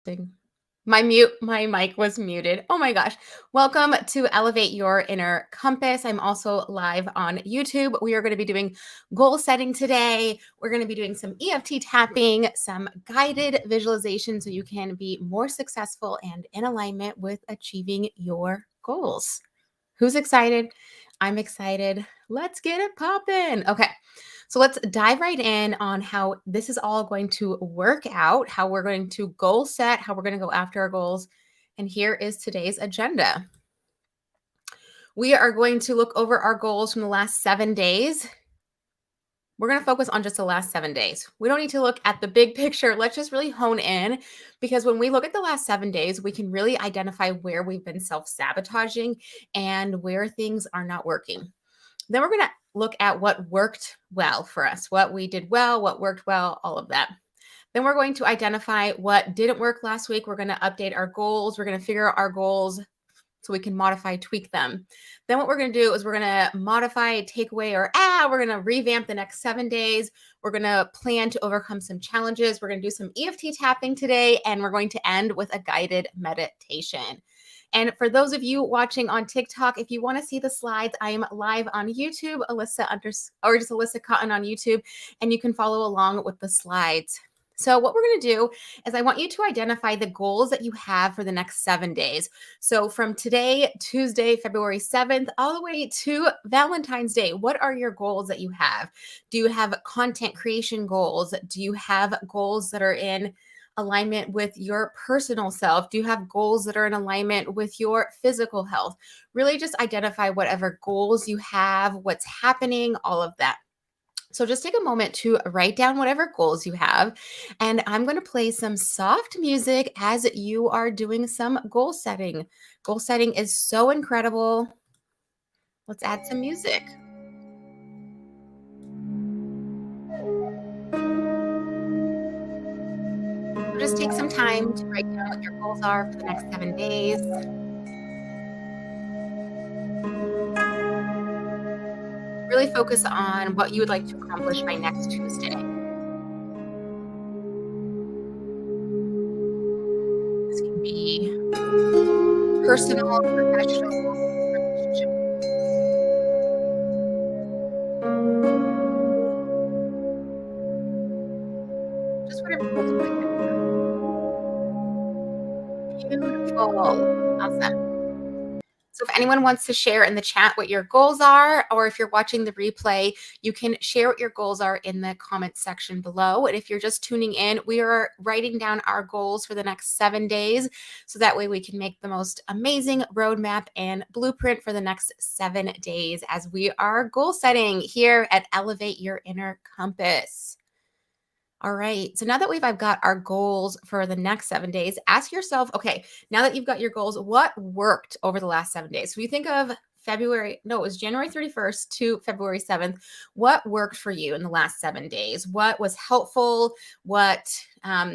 Thing. My mic was muted. Oh my gosh. Welcome to Elevate Your Inner Compass. I'm also live on YouTube. We are going to be doing goal setting today. We're going to be doing some EFT tapping, some guided visualization so you can be more successful and in alignment with achieving your goals. Who's excited? I'm excited. Let's get it popping. Okay. So let's dive right in on how this is all going to work out, how we're going to goal set, how we're going to go after our goals. And here is today's agenda. We are going to look over our goals from the last 7 days. We're going to focus on just the last 7 days. We don't need to look at the big picture. Let's just really hone in because when we look at the last 7 days, we can really identify where we've been self-sabotaging and where things are not working. Then we're going to look at what worked well for us, what we did well, what worked well, all of that. Then we're going to identify what didn't work last week. We're going to update our goals. We're going to figure out our goals so we can modify, tweak them. Then what we're going to do is we're going to modify, take away, or we're going to revamp the next 7 days. We're going to plan to overcome some challenges. We're going to do some EFT tapping today, and we're going to end with a guided meditation. And for those of you watching on TikTok, if you want to see the slides, I am live on YouTube, or just Alyssa Cotton on YouTube, and you can follow along with the slides. So what we're going to do is I want you to identify the goals that you have for the next 7 days. So from today, Tuesday, February 7th, all the way to Valentine's Day, what are your goals that you have? Do you have content creation goals? Do you have goals that are in alignment with your personal self? Do you have goals that are in alignment with your physical health? Really just identify whatever goals you have, what's happening, all of that. So just take a moment to write down whatever goals you have. And I'm going to play some soft music as you are doing some goal setting. Goal setting is so incredible. Let's add some music. So just take some time to write down what your goals are for the next 7 days. Really focus on what you would like to accomplish by next Tuesday. This can be personal, professional, relationship. Just whatever goals you like. Beautiful. Awesome. So if anyone wants to share in the chat what your goals are, or if you're watching the replay, you can share what your goals are in the comment section below. And if you're just tuning in, we are writing down our goals for the next 7 days. So that way we can make the most amazing roadmap and blueprint for the next 7 days as we are goal setting here at Elevate Your Inner Compass. All right. So now that I've got our goals for the next 7 days, ask yourself, okay, now that you've got your goals, what worked over the last 7 days? So you think of it was January 31st to February 7th. What worked for you in the last 7 days? What was helpful? What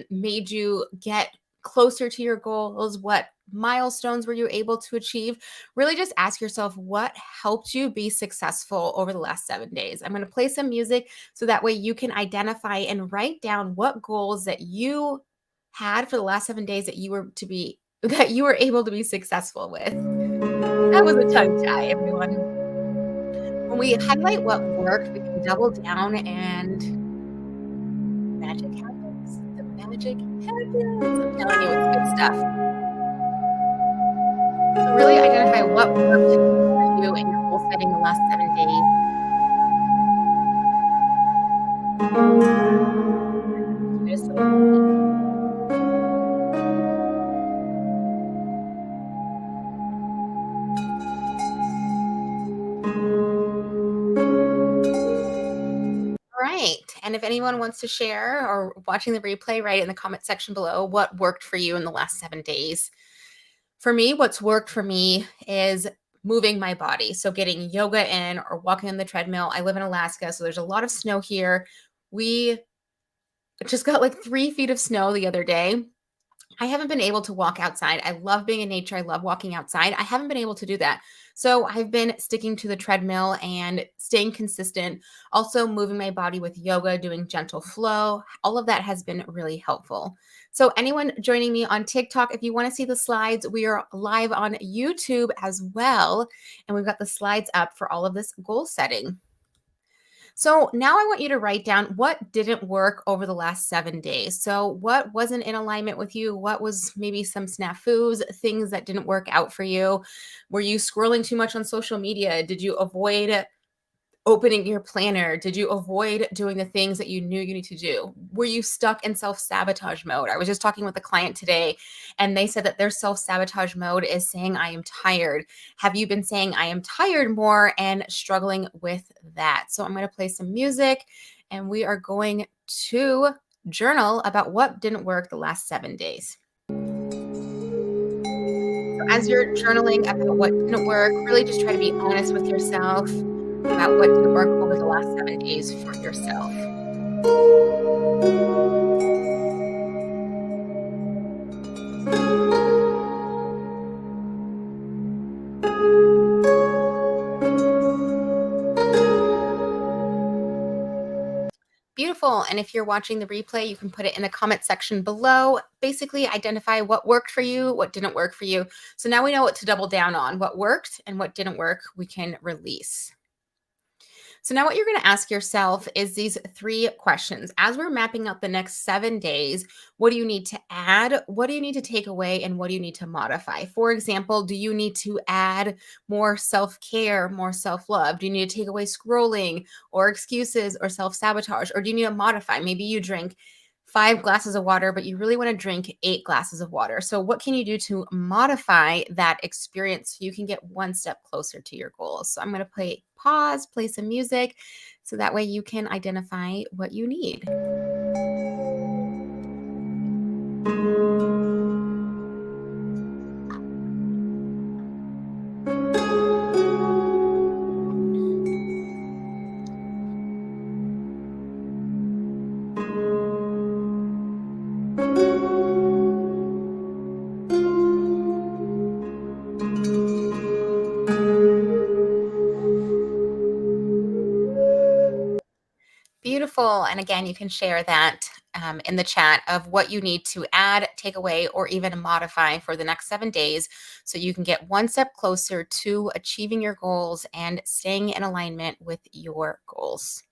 made you get closer to your goals? What milestones were you able to achieve? Really just ask yourself what helped you be successful over the last 7 days. I'm going to play some music so that way you can identify and write down what goals that you had for the last 7 days that you were able to be successful with. That was a tongue tie, everyone. When we highlight what worked, we can double down and magic happens. The magic happens. I'm telling you, it's good stuff. So really identify what worked for you in your goal setting the last 7 days. Just All right. And if anyone wants to share or watching the replay, write it in the comment section below what worked for you in the last 7 days. For me, what's worked for me is moving my body. So getting yoga in or walking on the treadmill. I live in Alaska, so there's a lot of snow here. We just got like 3 feet of snow the other day. I haven't been able to walk outside. I love being in nature. I love walking outside. I haven't been able to do that. So I've been sticking to the treadmill and staying consistent, also moving my body with yoga, doing gentle flow. All of that has been really helpful. So, anyone joining me on TikTok, if you want to see the slides, we are live on YouTube as well. And we've got the slides up for all of this goal setting. So now I want you to write down what didn't work over the last 7 days. So, what wasn't in alignment with you? What was maybe some snafus, things that didn't work out for you? Were you scrolling too much on social media? Did you avoid opening your planner? Did you avoid doing the things that you knew you need to do? Were you stuck in self-sabotage mode? I was just talking with a client today and they said that their self-sabotage mode is saying, I am tired. Have you been saying, I am tired more and struggling with that? So I'm going to play some music and we are going to journal about what didn't work the last 7 days. As you're journaling about what didn't work, really just try to be honest with yourself about what didn't work over the last 7 days for yourself. Beautiful. And if you're watching the replay, you can put it in the comment section below. Basically, identify what worked for you, what didn't work for you. So now we know what to double down on. What worked and what didn't work, we can release. So now what you're going to ask yourself is these 3 questions. As we're mapping out the next 7 days, what do you need to add? What do you need to take away? And what do you need to modify? For example, do you need to add more self-care, more self-love? Do you need to take away scrolling or excuses or self-sabotage? Or do you need to modify? Maybe you drink 5 glasses of water, but you really want to drink 8 glasses of water. So, what can you do to modify that experience so you can get one step closer to your goals? So, I'm going to play some music so that way you can identify what you need. Beautiful. And again, you can share that in the chat of what you need to add, take away, or even modify for the next 7 days so you can get one step closer to achieving your goals and staying in alignment with your goals.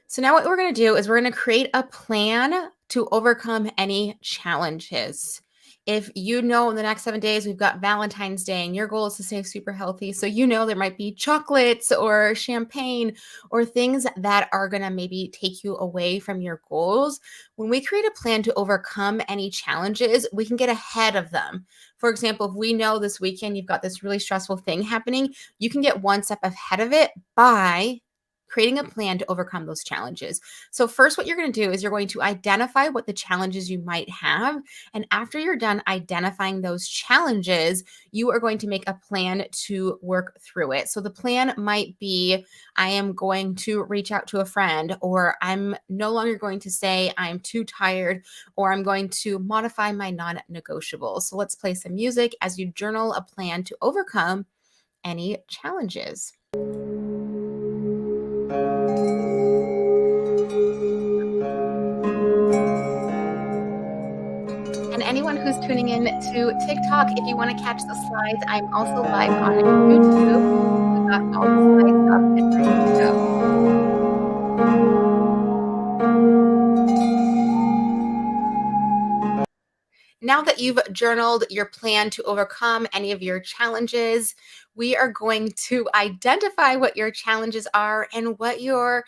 So now what we're going to do is we're going to create a plan to overcome any challenges. If you know in the next 7 days, we've got Valentine's Day and your goal is to stay super healthy. So you know there might be chocolates or champagne or things that are going to maybe take you away from your goals. When we create a plan to overcome any challenges, we can get ahead of them. For example, if we know this weekend you've got this really stressful thing happening, you can get one step ahead of it by creating a plan to overcome those challenges. So, first, what you're going to do is you're going to identify what the challenges you might have. And after you're done identifying those challenges, you are going to make a plan to work through it. So, the plan might be I am going to reach out to a friend, or I'm no longer going to say I'm too tired, or I'm going to modify my non negotiables. So, let's play some music as you journal a plan to overcome any challenges. And anyone who's tuning in to TikTok, if you want to catch the slides, I'm also live on YouTube. We've got all the slides up and ready to go. Now that you've journaled your plan to overcome any of your challenges, we are going to identify what your challenges are and what your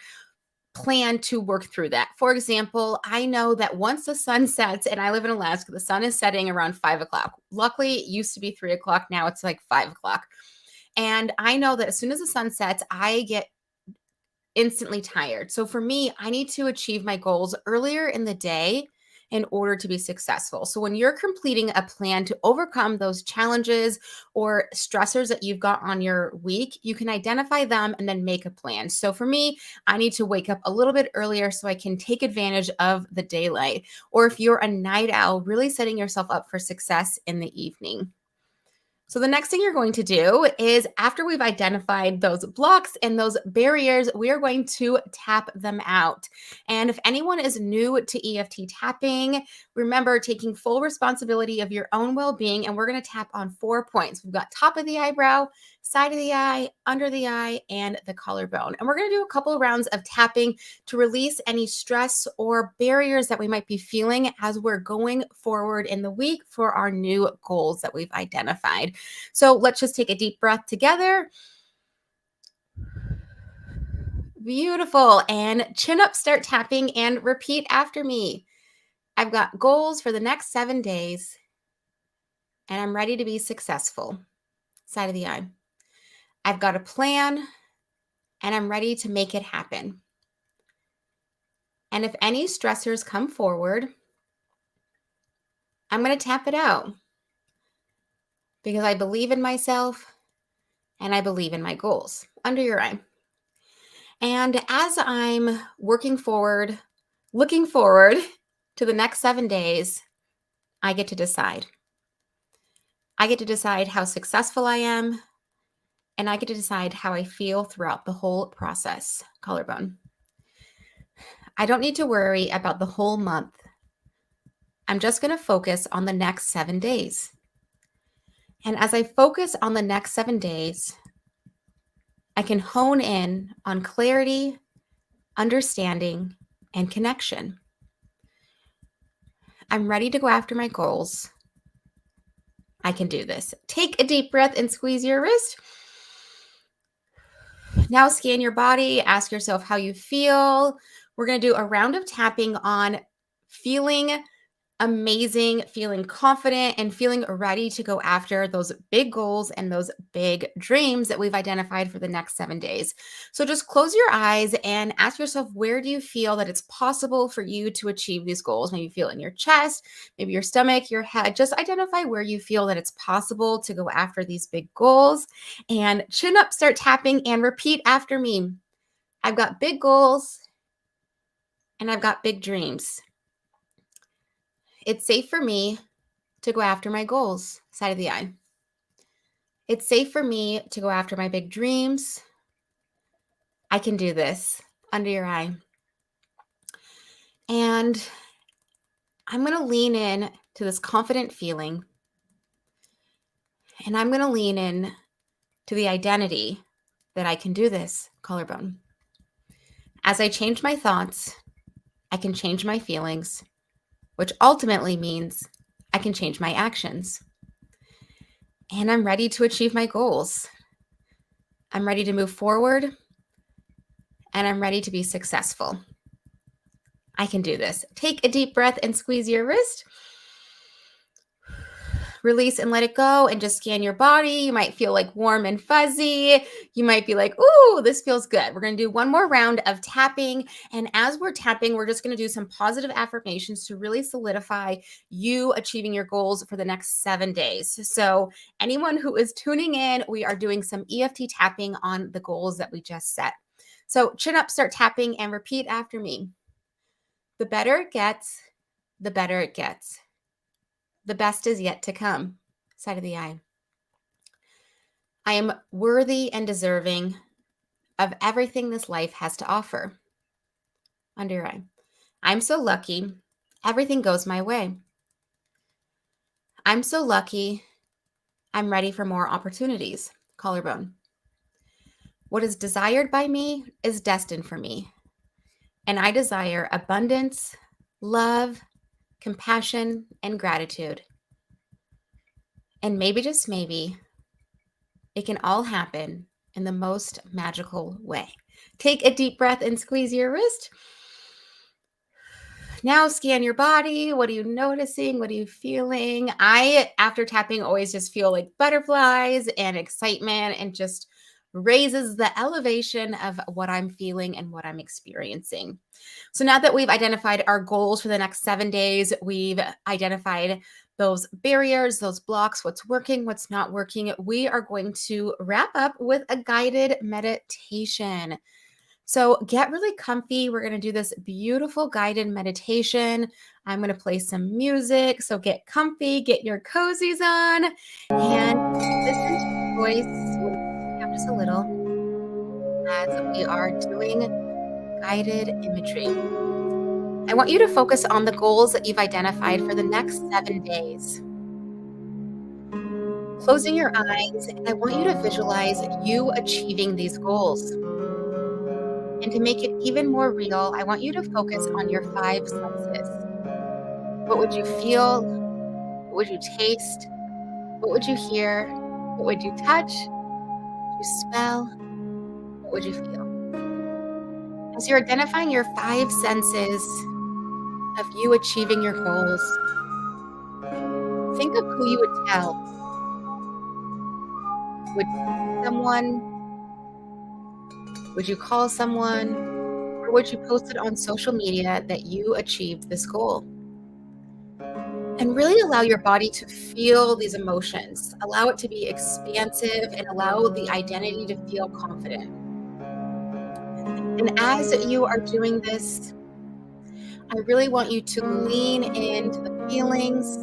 plan to work through that. For example, I know that once the sun sets, and I live in Alaska, the sun is setting around 5 o'clock. Luckily, it used to be 3 o'clock. Now it's like 5 o'clock. And I know that as soon as the sun sets, I get instantly tired. So for me, I need to achieve my goals earlier in the day in order to be successful. So when you're completing a plan to overcome those challenges or stressors that you've got on your week, you can identify them and then make a plan. So for me, I need to wake up a little bit earlier so I can take advantage of the daylight. Or if you're a night owl, really setting yourself up for success in the evening. So the next thing you're going to do is, after we've identified those blocks and those barriers, we are going to tap them out. And if anyone is new to EFT tapping, remember taking full responsibility of your own well-being. And we're going to tap on 4 points. We've got top of the eyebrow, side of the eye, under the eye, and the collarbone. And we're going to do a couple of rounds of tapping to release any stress or barriers that we might be feeling as we're going forward in the week for our new goals that we've identified. So let's just take a deep breath together. Beautiful. And chin up, start tapping, and repeat after me. I've got goals for the next 7 days, and I'm ready to be successful. Side of the eye. I've got a plan, and I'm ready to make it happen. And if any stressors come forward, I'm going to tap it out because I believe in myself and I believe in my goals. Under your eye. And as I'm looking forward to the next 7 days, I get to decide. I get to decide how successful I am, and I get to decide how I feel throughout the whole process. Collarbone. I don't need to worry about the whole month. I'm just going to focus on the next 7 days. And as I focus on the next 7 days, I can hone in on clarity, understanding, and connection. I'm ready to go after my goals. I can do this. Take a deep breath and squeeze your wrist. Now scan your body. Ask yourself how you feel. We're going to do a round of tapping on feeling amazing, feeling confident, and feeling ready to go after those big goals and those big dreams that we've identified for the next 7 days. So just close your eyes and ask yourself, where do you feel that it's possible for you to achieve these goals? Maybe you feel it in your chest, maybe your stomach, your head. Just identify where you feel that it's possible to go after these big goals. And chin up, start tapping, and repeat after me. I've got big goals and I've got big dreams. It's safe for me to go after my goals. Side of the eye. It's safe for me to go after my big dreams. I can do this. Under your eye. And I'm going to lean in to this confident feeling. And I'm going to lean in to the identity that I can do this. Collarbone. As I change my thoughts, I can change my feelings, which ultimately means I can change my actions. And I'm ready to achieve my goals. I'm ready to move forward, and I'm ready to be successful. I can do this. Take a deep breath and squeeze your wrist. Release and let it go, and just scan your body. You might feel like warm and fuzzy. You might be like, ooh, this feels good. We're going to do one more round of tapping. And as we're tapping, we're just going to do some positive affirmations to really solidify you achieving your goals for the next 7 days. So anyone who is tuning in, we are doing some EFT tapping on the goals that we just set. So chin up, start tapping, and repeat after me. The better it gets, the better it gets. The best is yet to come. Side of the eye. I am worthy and deserving of everything this life has to offer. Under your eye. I'm so lucky. Everything goes my way. I'm so lucky. I'm ready for more opportunities. Collarbone. What is desired by me is destined for me. And I desire abundance, love, compassion, and gratitude. And maybe, just maybe, it can all happen in the most magical way. Take a deep breath and squeeze your wrist. Now scan your body. What are you noticing? What are you feeling? I, after tapping, always just feel like butterflies and excitement, and just raises the elevation of what I'm feeling and what I'm experiencing. So now that we've identified our goals for the next 7 days, we've identified those barriers, those blocks, what's working, what's not working, we are going to wrap up with a guided meditation. So get really comfy. We're going to do this beautiful guided meditation. I'm going to play some music. So get comfy, get your cozies on, and listen to the voice. Down just a little as we are doing guided imagery. I want you to focus on the goals that you've identified for the next 7 days. Closing your eyes, and I want you to visualize you achieving these goals. And to make it even more real, I want you to focus on your five senses. What would you feel? What would you taste? What would you hear? What would you touch? What would you smell? What would you feel? As you're identifying your five senses of you achieving your goals, think of who you would tell. Would someone? Would you call someone? Or would you post it on social media that you achieved this goal? And really allow your body to feel these emotions. Allow it to be expansive and allow the identity to feel confident. And as you are doing this, I really want you to lean into the feelings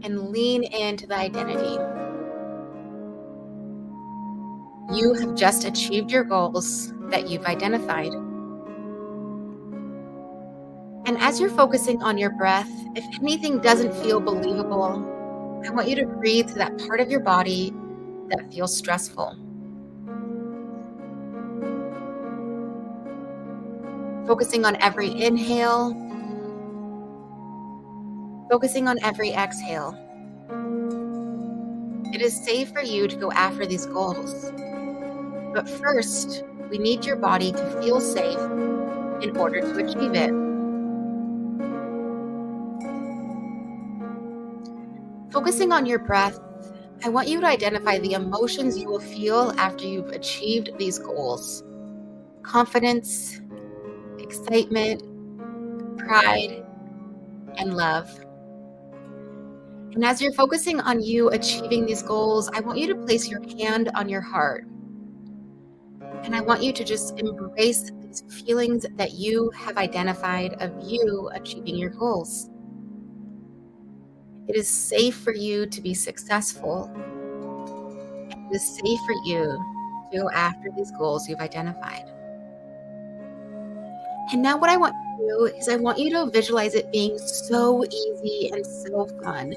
and lean into the identity. You have just achieved your goals that you've identified. And as you're focusing on your breath, if anything doesn't feel believable, I want you to breathe to that part of your body that feels stressful. Focusing on every inhale, focusing on every exhale. It is safe for you to go after these goals. But first, we need your body to feel safe in order to achieve it. Focusing on your breath, I want you to identify the emotions you will feel after you've achieved these goals. Confidence, excitement, pride, and love. And as you're focusing on you achieving these goals, I want you to place your hand on your heart. And I want you to just embrace these feelings that you have identified of you achieving your goals. It is safe for you to be successful. It is safe for you to go after these goals you've identified. And now what I want you to do is I want you to visualize it being so easy and so fun.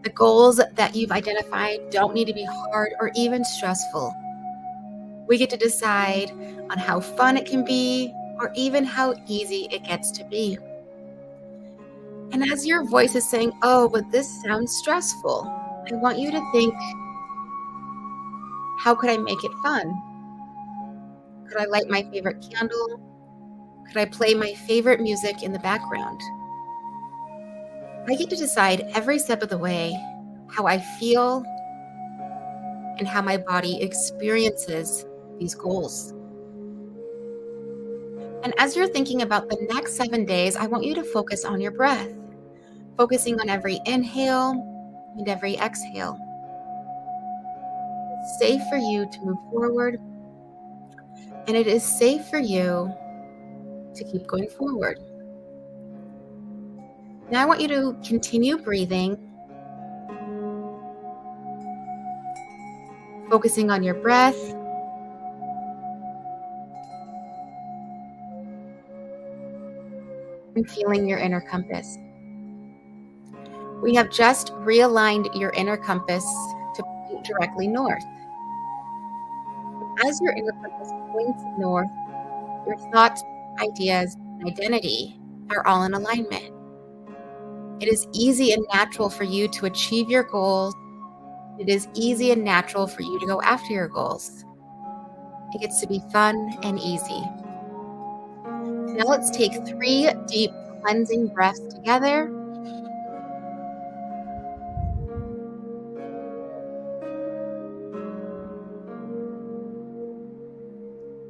The goals that you've identified don't need to be hard or even stressful. We get to decide on how fun it can be or even how easy it gets to be. And as your voice is saying, oh, but this sounds stressful, I want you to think, how could I make it fun? Could I light my favorite candle? Could I play my favorite music in the background? I get to decide every step of the way how I feel and how my body experiences these goals. And as you're thinking about the next 7 days, I want you to focus on your breath, focusing on every inhale and every exhale. It's safe for you to move forward, and it is safe for you to keep going forward. Now I want you to continue breathing, focusing on your breath, and feeling your inner compass. We have just realigned your inner compass to point directly north. As your inner compass points north, your thoughts, ideas, and identity are all in alignment. It is easy and natural for you to achieve your goals. It is easy and natural for you to go after your goals. It gets to be fun and easy. Now let's take 3 deep cleansing breaths together.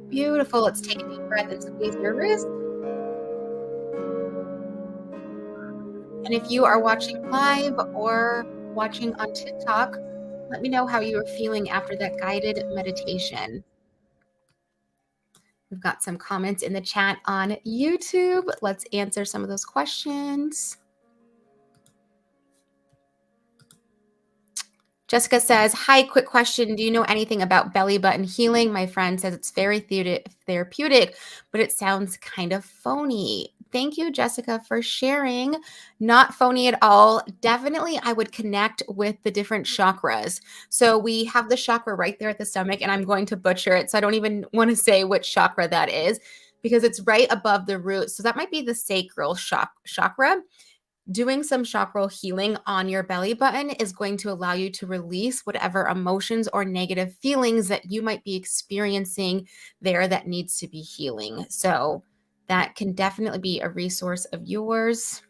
Beautiful. Let's take a deep breath and squeeze your wrist. And if you are watching live or watching on TikTok, let me know how you are feeling after that guided meditation. We've got some comments in the chat on YouTube. Let's answer some of those questions. Jessica says, hi, quick question. Do you know anything about belly button healing? My friend says it's very therapeutic, but it sounds kind of phony. Thank you, Jessica, for sharing. Not phony at all. Definitely, I would connect with the different chakras. So we have the chakra right there at the stomach, and I'm going to butcher it. So I don't even want to say which chakra that is because it's right above the root. So that might be the sacral chakra. Doing some chakral healing on your belly button is going to allow you to release whatever emotions or negative feelings that you might be experiencing there that needs to be healing. So that can definitely be a resource of yours.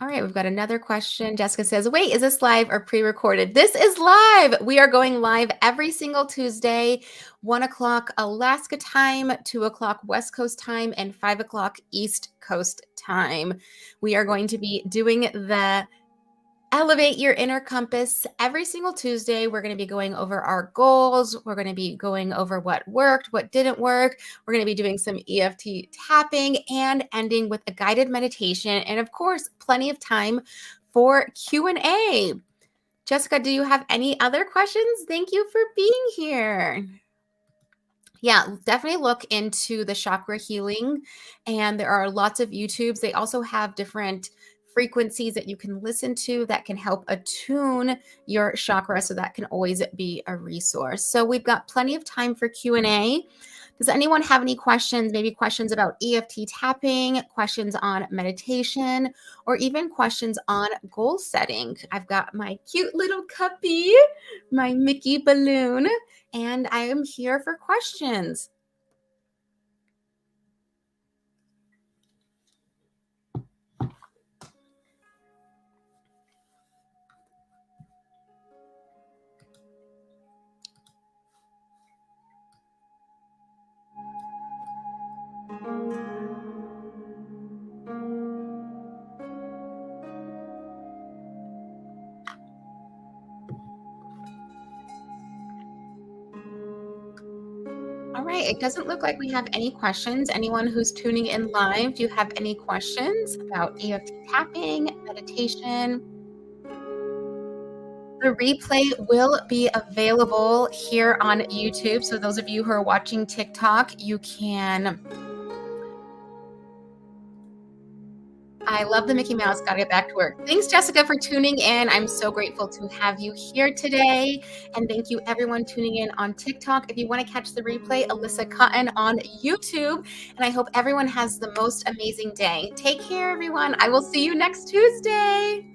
All right, we've got another question. Jessica says, wait, is this live or pre-recorded? This is live. We are going live every single Tuesday, 1 o'clock Alaska time, 2 o'clock West Coast time, and 5 o'clock East Coast time. We are going to be doing the Elevate Your Inner Compass every single Tuesday. We're going to be going over our goals. We're going to be going over what worked, what didn't work. We're going to be doing some EFT tapping and ending with a guided meditation. And of course, plenty of time for Q&A. Jessica, do you have any other questions? Thank you for being here. Yeah, definitely look into the chakra healing. And there are lots of YouTubes. They also have different frequencies that you can listen to that can help attune your chakra. So that can always be a resource. So we've got plenty of time for Q&A. Does anyone have any questions? Maybe questions about EFT tapping, questions on meditation, or even questions on goal setting? I've got my cute little cuppy, my Mickey balloon, and I am here for questions. All right, it doesn't look like we have any questions. Anyone who's tuning in live, do you have any questions about EFT tapping, meditation? The replay will be available here on YouTube. So those of you who are watching TikTok, you can. I love the Mickey Mouse. Got to get back to work. Thanks, Jessica, for tuning in. I'm so grateful to have you here today. And thank you, everyone, tuning in on TikTok. If you want to catch the replay, Alyssa Cotton on YouTube. And I hope everyone has the most amazing day. Take care, everyone. I will see you next Tuesday.